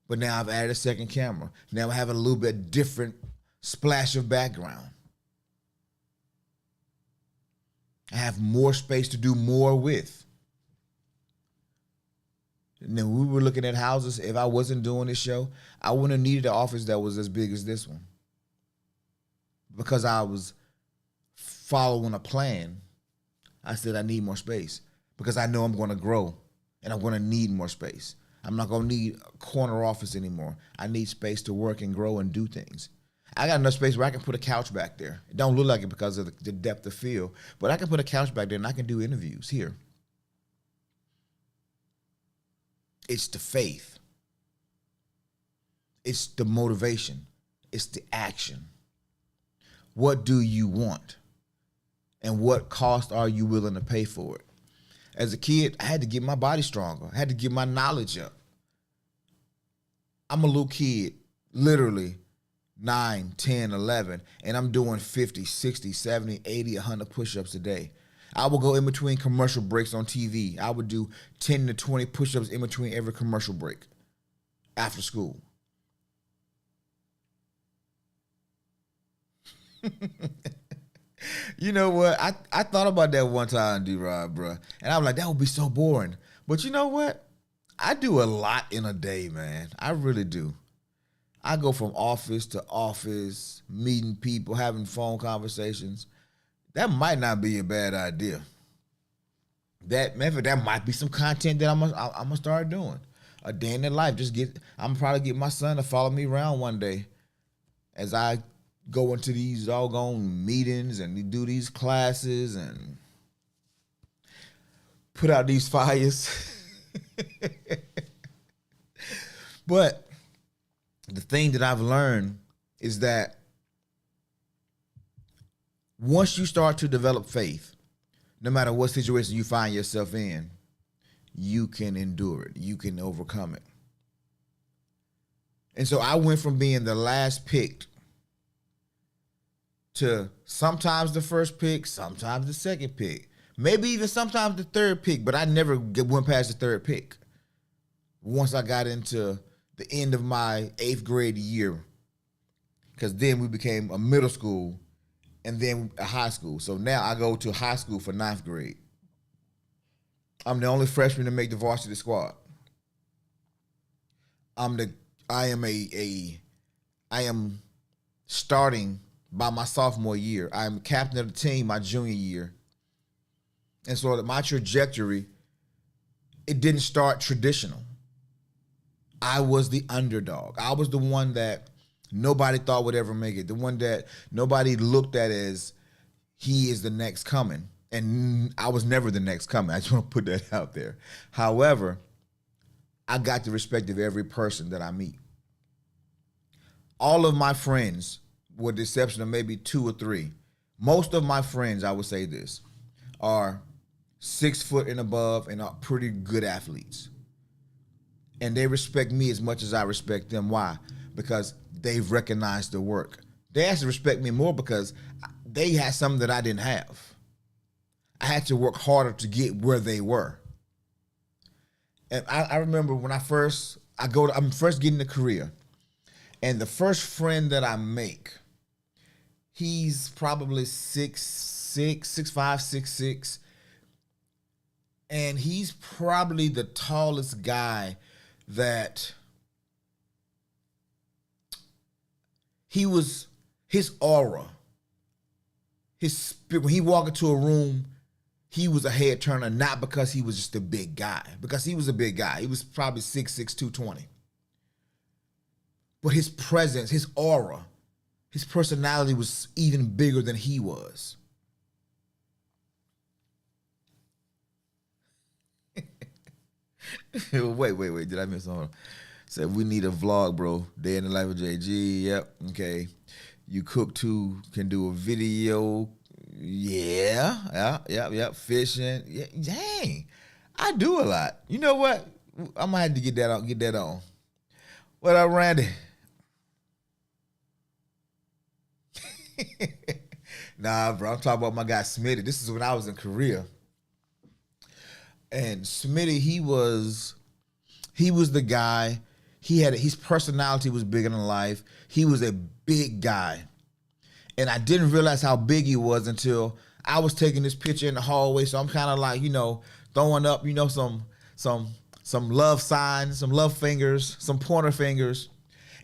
but now I've added a second camera. Now I have a little bit different splash of background. I have more space to do more with. And then we were looking at houses. If I wasn't doing this show, I wouldn't have needed an office that was as big as this one. Because I was following a plan, I said I need more space because I know I'm going to grow and I'm going to need more space. I'm not going to need a corner office anymore. I need space to work and grow and do things. I got enough space where I can put a couch back there. It don't look like it because of the depth of field, but I can put a couch back there and I can do interviews here. It's the faith. It's the motivation. It's the action. What do you want? And what cost are you willing to pay for it? As a kid, I had to get my body stronger. I had to get my knowledge up. I'm a little kid, literally 9, 10, 11, and I'm doing 50, 60, 70, 80, 100 push-ups a day. I would go in between commercial breaks on TV. I would do 10 to 20 push-ups in between every commercial break after school. You know what? I thought about that one time, D-Rod, bro. And I was like, that would be so boring. But you know what? I do a lot in a day, man. I really do. I go from office to office, meeting people, having phone conversations. That might not be a bad idea. That might be some content that I'm gonna start doing. A day in the life. I'm probably get my son to follow me around one day as I go into these doggone meetings and do these classes and put out these fires. But the thing that I've learned is that once you start to develop faith, no matter what situation you find yourself in, you can endure it. You can overcome it. And so I went from being the last pick to sometimes the first pick, sometimes the second pick, maybe even sometimes the third pick, but I never went past the third pick. Once I got into the end of my 8th grade year, because then we became a middle school and then a high school. So now I go to high school for 9th grade. I'm the only freshman to make the varsity squad. I am starting by my sophomore year. I'm captain of the team my junior year. And so my trajectory, it didn't start traditional. I was the underdog. I was the one that nobody thought would ever make it. The one that nobody looked at as he is the next coming. And I was never the next coming. I just want to put that out there. However, I got the respect of every person that I meet. All of my friends, with the exception of maybe 2 or 3, most of my friends, I would say this, are 6 foot and above and are pretty good athletes. And they respect me as much as I respect them. Why? Because they've recognized the work. They actually respect me more because they had something that I didn't have. I had to work harder to get where they were. And I remember when I'm first getting to Korea, and the first friend that I make, he's probably 6'5", 6'6", and he's probably the tallest guy that his aura, his spirit, when he walked into a room, he was a head turner, not because he was just a big guy, because he was a big guy. He was probably 6'6", 220. But his presence, his aura, his personality was even bigger than he was. Wait. Did I miss something? Said we need a vlog, bro. Day in the life of JG. Yep. Okay. You cook too, can do a video. Yeah. Fishing. Yeah. Dang. I do a lot. You know what? I might have to get that on. What up, Randy? Nah, bro. I'm talking about my guy Smitty. This is when I was in Korea. And Smitty, he was the guy. His personality was bigger than life. He was a big guy. And I didn't realize how big he was until I was taking this picture in the hallway. So I'm kind of like, throwing up, some love signs, some love fingers, some pointer fingers.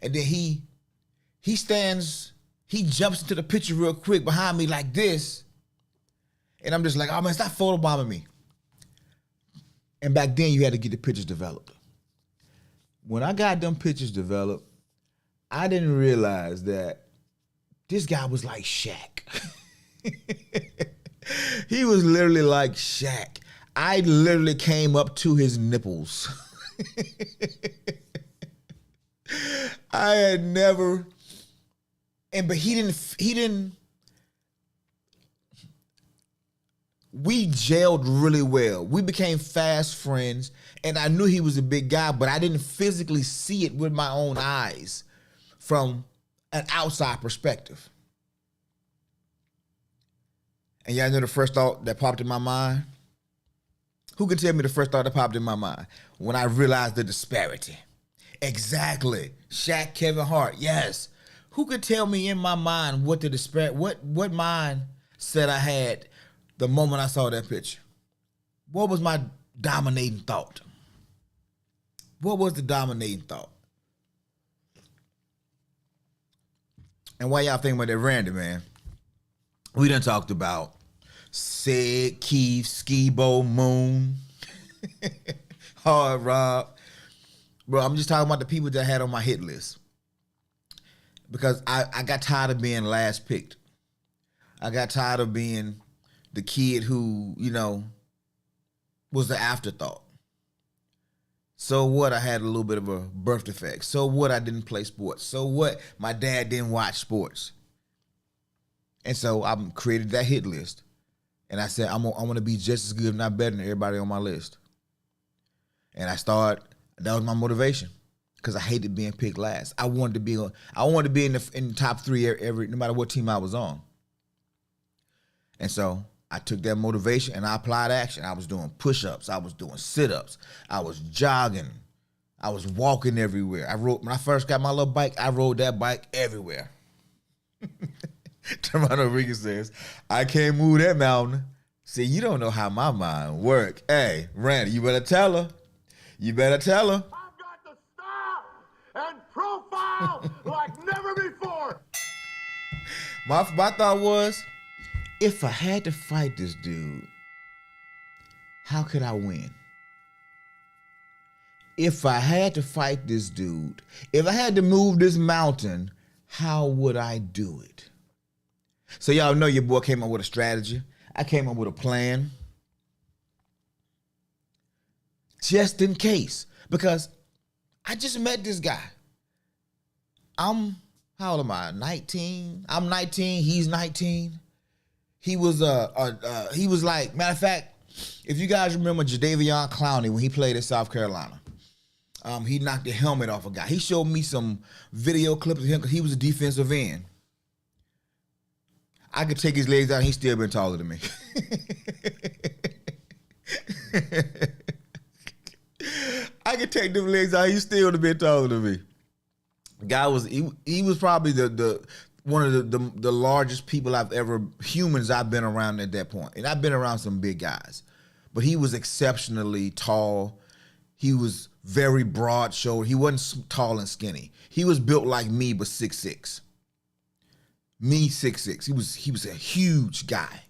And then he jumps into the picture real quick behind me like this. And I'm just like, oh man, stop photobombing me. And back then you had to get the pictures developed. When I got them pictures developed, I didn't realize that this guy was like Shaq. He was literally like Shaq. I literally came up to his nipples. I had never, but he didn't, we gelled really well. We became fast friends, and I knew he was a big guy, but I didn't physically see it with my own eyes from an outside perspective. And y'all know the first thought that popped in my mind? Who can tell me the first thought that popped in my mind when I realized the disparity? Exactly. Shaq, Kevin Hart, yes. Who could tell me in my mind what the disparity, what mindset I had the moment I saw that picture? What was my dominating thought? What was the dominating thought? And why y'all thinking about that Randy, man? We done talked about Sid, Keith, Skibo, Moon, Hard Rob. Bro, I'm just talking about the people that I had on my hit list. Because I got tired of being last picked. I got tired of being the kid who, was the afterthought. So what? I had a little bit of a birth defect. So what? I didn't play sports. So what? My dad didn't watch sports. And so I created that hit list. And I said, I want to be just as good, if not better than everybody on my list. And that was my motivation, because I hated being picked last. I wanted to be in the top 3 every no matter what team I was on. And so I took that motivation and I applied action. I was doing push-ups. I was doing sit-ups. I was jogging. I was walking everywhere. When I first got my little bike, I rode that bike everywhere. Toronto Rican says, I can't move that mountain. See, you don't know how my mind work. Hey, Randy, you better tell her. You better tell her.
I've got the style and profile like never before.
My thought was, if I had to fight this dude, how could I win? If I had to fight this dude, if I had to move this mountain, how would I do it? So y'all know your boy came up with a strategy. I came up with a plan. Just in case. Because I just met this guy. How old am I? 19? I'm 19, he's 19. He was like, matter of fact, if you guys remember Jadeveon Clowney when he played at South Carolina, he knocked the helmet off a guy. He showed me some video clips of him because he was a defensive end. I could take his legs out and he's still been taller than me. I could take them legs out, he's still a bit taller than me. Guy he was probably the one of the largest humans I've been around at that point. And I've been around some big guys. But he was exceptionally tall. He was very broad-shouldered. He wasn't tall and skinny. He was built like me, but 6'6". Me, 6'6". He was a huge guy.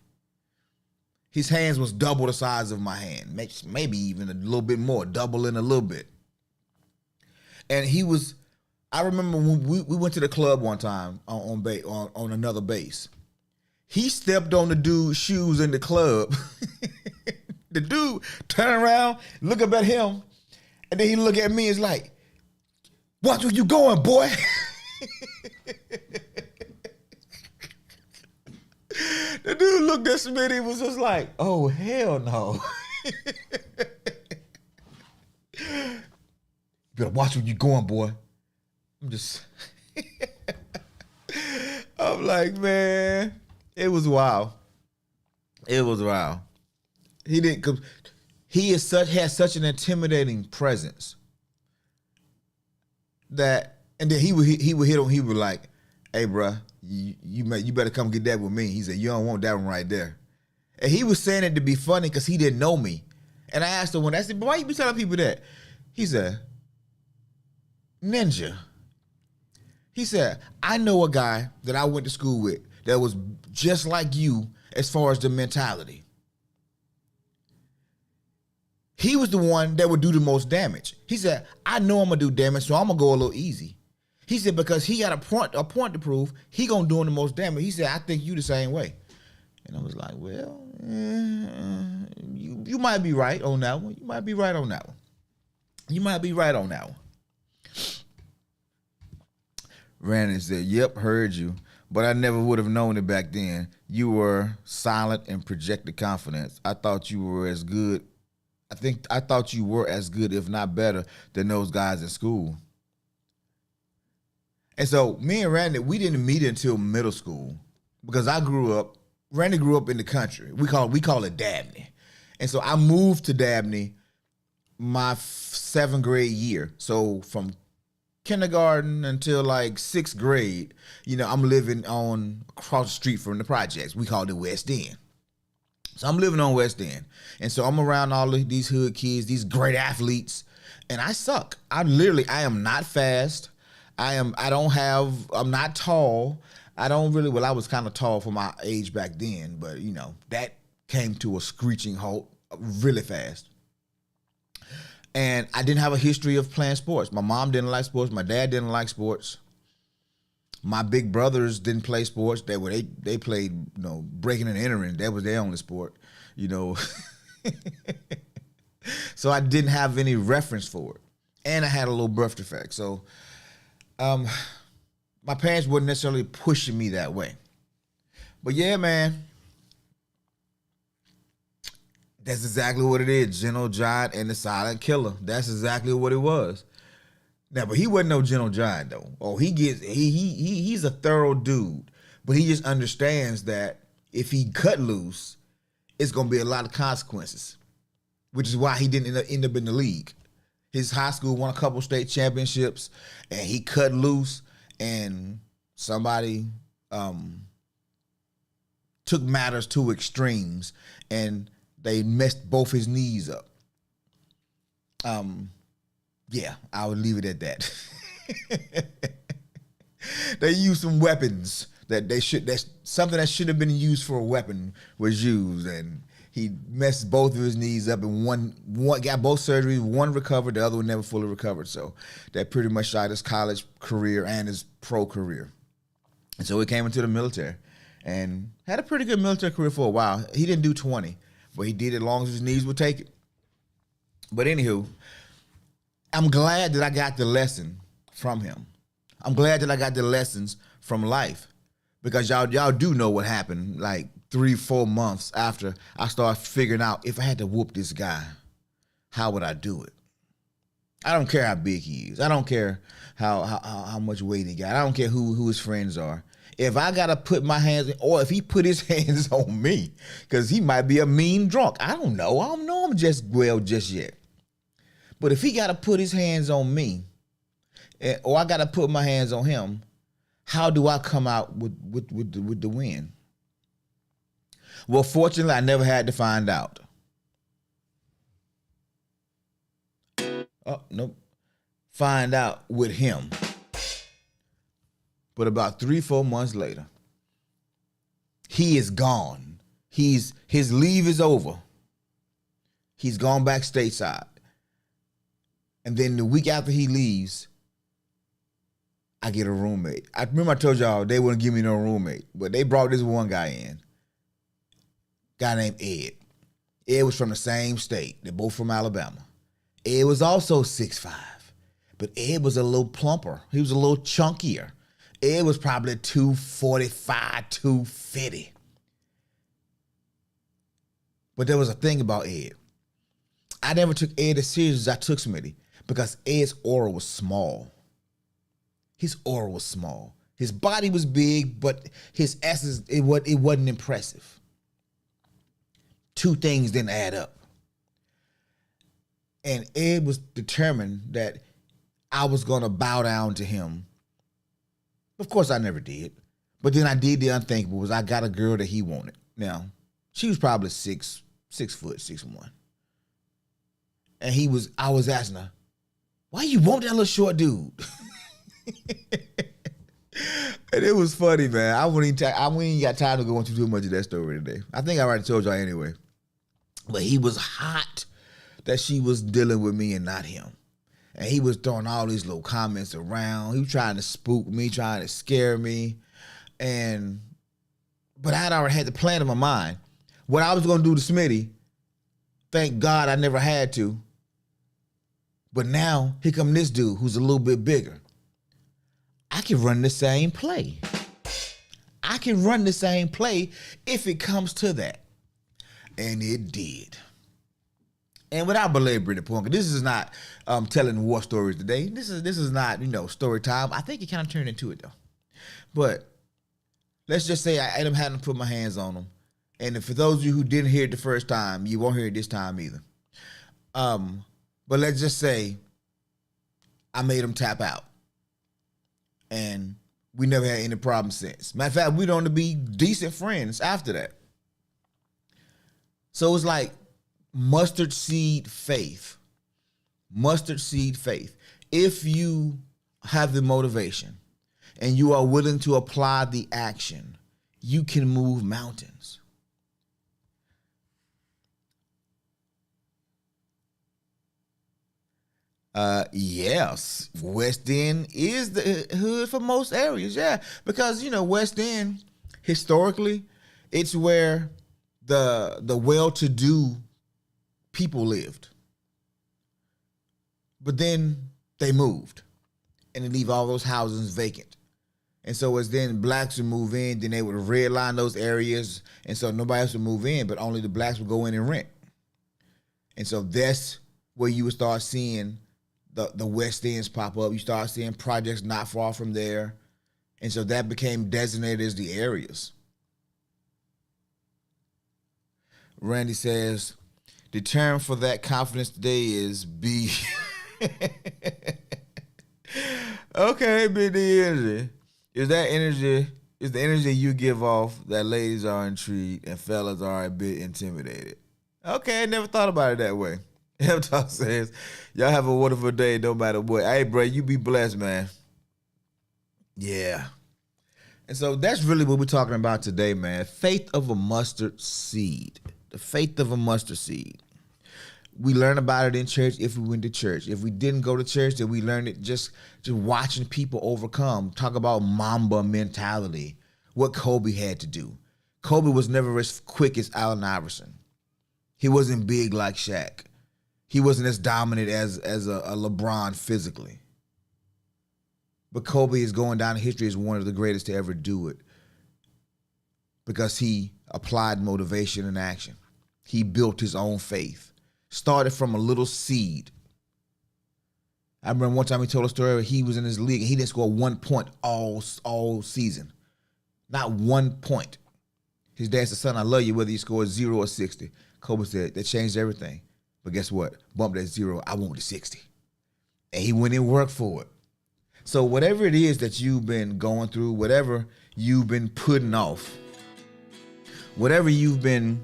His hands was double the size of my hand, maybe even a little bit more, doubling a little bit. And I remember when we went to the club one time on another base. He stepped on the dude's shoes in the club. The dude turned around, look up at him, and then he look at me and is like, watch where you going, boy. The dude looked at Smitty and was just like, oh, hell no. You better watch where you going, boy. I'm like, man, it was wild. It was wild. He had such an intimidating presence that, and then he would hit on, he would like, hey, bruh, you better come get that with me. He said, you don't want that one right there. And he was saying it to be funny because he didn't know me. And I asked him I said, but why you be telling people that? He said, Ninja. He said, I know a guy that I went to school with that was just like you as far as the mentality. He was the one that would do the most damage. He said, I know I'm going to do damage, so I'm going to go a little easy. He said, because he got a point to prove, he going to do the most damage. He said, I think you the same way. And I was like, well, you might be right on that one. You might be right on that one. You might be right on that one. Randy said, yep, heard you. But I never would have known it back then. You were silent and projected confidence. I thought you were as good. I thought you were as good, if not better, than those guys in school. And so me and Randy, we didn't meet until middle school because Randy grew up in the country. We call it Dabney. And so I moved to Dabney my 7th grade year. So from kindergarten until like 6th grade, I'm living across the street from the projects. We called it West End. So I'm living on West End. And so I'm around all of these hood kids, these great athletes, and I suck. I am not fast. I'm not tall. I was kind of tall for my age back then, but that came to a screeching halt really fast. And I didn't have a history of playing sports. My mom didn't like sports. My dad didn't like sports. My big brothers didn't play sports. They played, breaking and entering. That was their only sport, So I didn't have any reference for it. And I had a little birth defect. So my parents weren't necessarily pushing me that way. But yeah, man, That's exactly what it is. Gentle Giant and the Silent Killer. That's exactly what it was. Now, but he wasn't no Gentle Giant though. Oh, he's a thorough dude, but he just understands that if he cut loose, it's gonna be a lot of consequences, which is why he didn't end up in the league. His high school won a couple state championships, and he cut loose, and somebody took matters to extremes, and they messed both his knees up. Yeah, I would leave it at that. They used some weapons that's something that should have been used for a weapon was used, and he messed both of his knees up, and one got both surgeries. One recovered, the other one never fully recovered. So that pretty much shot his college career and his pro career. And so he came into the military and had a pretty good military career for a while. He didn't do 20, but he did it as long as his knees would take it. But anywho, I'm glad that I got the lesson from him. I'm glad that I got the lessons from life, because y'all do know what happened like 3-4 months after I started figuring out if I had to whoop this guy, how would I do it? I don't care how big he is. I don't care how much weight he got. I don't care who his friends are. If I gotta put my hands, or if he put his hands on me, because he might be a mean drunk. I don't know him just yet. But if he gotta put his hands on me, or I gotta put my hands on him, how do I come out with the win? Well, fortunately, I never had to find out. Oh, nope. Find out with him. But about 3-4 months later, he is gone. His leave is over. He's gone back stateside. And then the week after he leaves, I get a roommate. I remember I told y'all they wouldn't give me no roommate, but they brought this one guy in. Guy named Ed. Ed was from the same state. They're both from Alabama. Ed was also 6'5", but Ed was a little plumper. He was a little chunkier. Ed was probably 245, 250. But there was a thing about Ed. I never took Ed as serious as I took Smitty, because Ed's aura was small. His aura was small. His body was big, but his essence, it wasn't impressive. Two things didn't add up. And Ed was determined that I was going to bow down to him. Of course, I never did. But then I did the unthinkable, was I got a girl that he wanted. Now, she was probably 6', 6'1". And I was asking her, why you want that little short dude? And it was funny, man. I wouldn't even got time to go into too much of that story today. I think I already told y'all anyway. But he was hot that she was dealing with me and not him. And he was throwing all these little comments around. He was trying to spook me, trying to scare me. But I had already had the plan in my mind. What I was going to do to Smitty, thank God I never had to. But now, here come this dude who's a little bit bigger. I can run the same play. I can run the same play if it comes to that. And it did. And without belaboring the point, this is not telling war stories today. This is not, story time. I think it kind of turned into it, though. But let's just say I ended up having to put my hands on him. And for those of you who didn't hear it the first time, you won't hear it this time either. But let's just say I made him tap out. And we never had any problems since. Matter of fact, we don't be decent friends after that. So it's like mustard seed faith. Mustard seed faith. If you have the motivation and you are willing to apply the action, you can move mountains. Yes, West End is the hood for most areas, yeah. Because, West End, historically, it's where the well-to-do people lived. But then they moved, and they leave all those houses vacant. And so as then blacks would move in, then they would redline those areas, and so nobody else would move in, but only the blacks would go in and rent. And so that's where you would start seeing the West Ends pop up. You start seeing projects not far from there. And so that became designated as the areas. Randy says, the term for that confidence today is be. Okay, be the energy. Is the energy you give off that ladies are intrigued and fellas are a bit intimidated? Okay, I never thought about it that way. M-Talk says, y'all have a wonderful day no matter what. Hey, bro, you be blessed, man. Yeah. And so that's really what we're talking about today, man. Faith of a mustard seed. The faith of a mustard seed. We learn about it in church if we went to church. If we didn't go to church, then we learned it just watching people overcome. Talk about Mamba mentality, what Kobe had to do. Kobe was never as quick as Allen Iverson. He wasn't big like Shaq. He wasn't as dominant as a LeBron physically. But Kobe is going down in history as one of the greatest to ever do it because he applied motivation and action. He built his own faith. Started from a little seed. I remember one time he told a story where he was in his league and he didn't score 1 point all season. Not 1 point. His dad said, son, I love you whether you scored 0 or 60. Kobe said, that changed everything. But guess what? Bump that 0, I want the 60. And he went and worked for it. So whatever it is that you've been going through, whatever you've been putting off, whatever you've been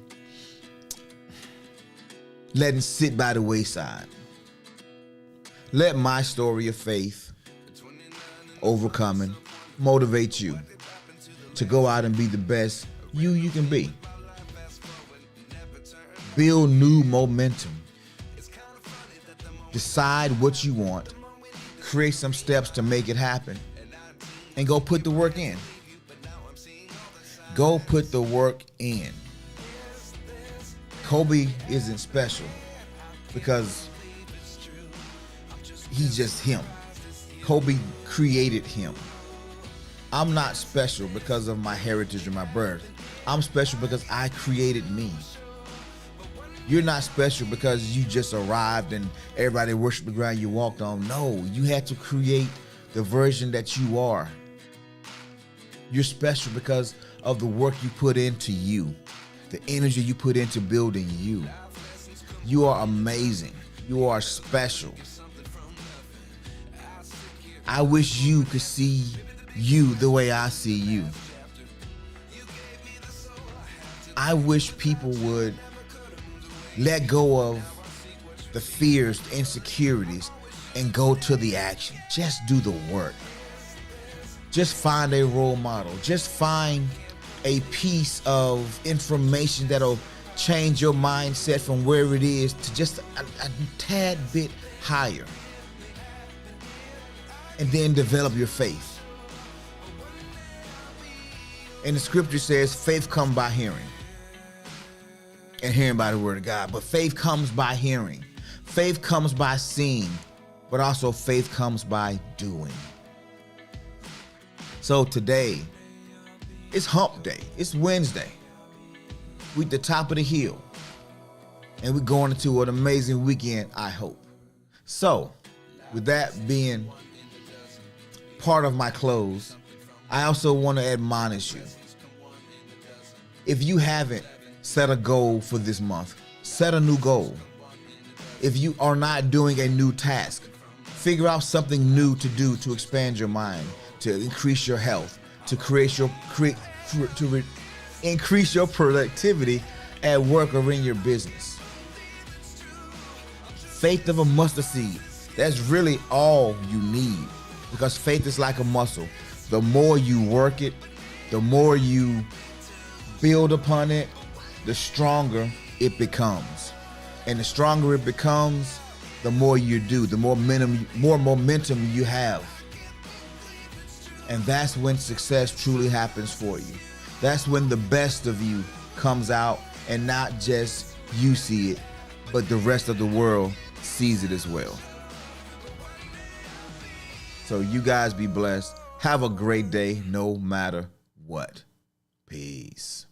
letting sit by the wayside, let my story of faith, overcoming, motivate you to go out and be the best you can be. Build new momentum. Decide what you want. Create some steps to make it happen. And go put the work in. Go put the work in. Kobe isn't special because he's just him. Kobe created him. I'm not special because of my heritage or my birth. I'm special because I created me. You're not special because you just arrived and everybody worshiped the ground you walked on. No, you had to create the version that you are. You're special because of the work you put into you, the energy you put into building you. You are amazing. You are special. I wish you could see you the way I see you. I wish people would let go of the fears, the insecurities, and go to the action. Just do the work. Just find a role model. Just find a piece of information that'll change your mindset from where it is to just a tad bit higher. And then develop your faith. And the scripture says faith comes by hearing. And hearing by the word of God. But faith comes by hearing. Faith comes by seeing. But also faith comes by doing. So today, it's hump day. It's Wednesday. We're at the top of the hill. And we're going into an amazing weekend, I hope. So, with that being part of my close, I also want to admonish you. If you haven't set a goal for this month, set a new goal. If you are not doing a new task, figure out something new to do to expand your mind, to increase your health, to increase your productivity at work or in your business. Faith of a mustard seed. That's really all you need, because faith is like a muscle. The more you work it, the more you build upon it, the stronger it becomes. And the stronger it becomes, the more you do, the more momentum you have. And that's when success truly happens for you. That's when the best of you comes out, and not just you see it, but the rest of the world sees it as well. So you guys be blessed. Have a great day no matter what. Peace.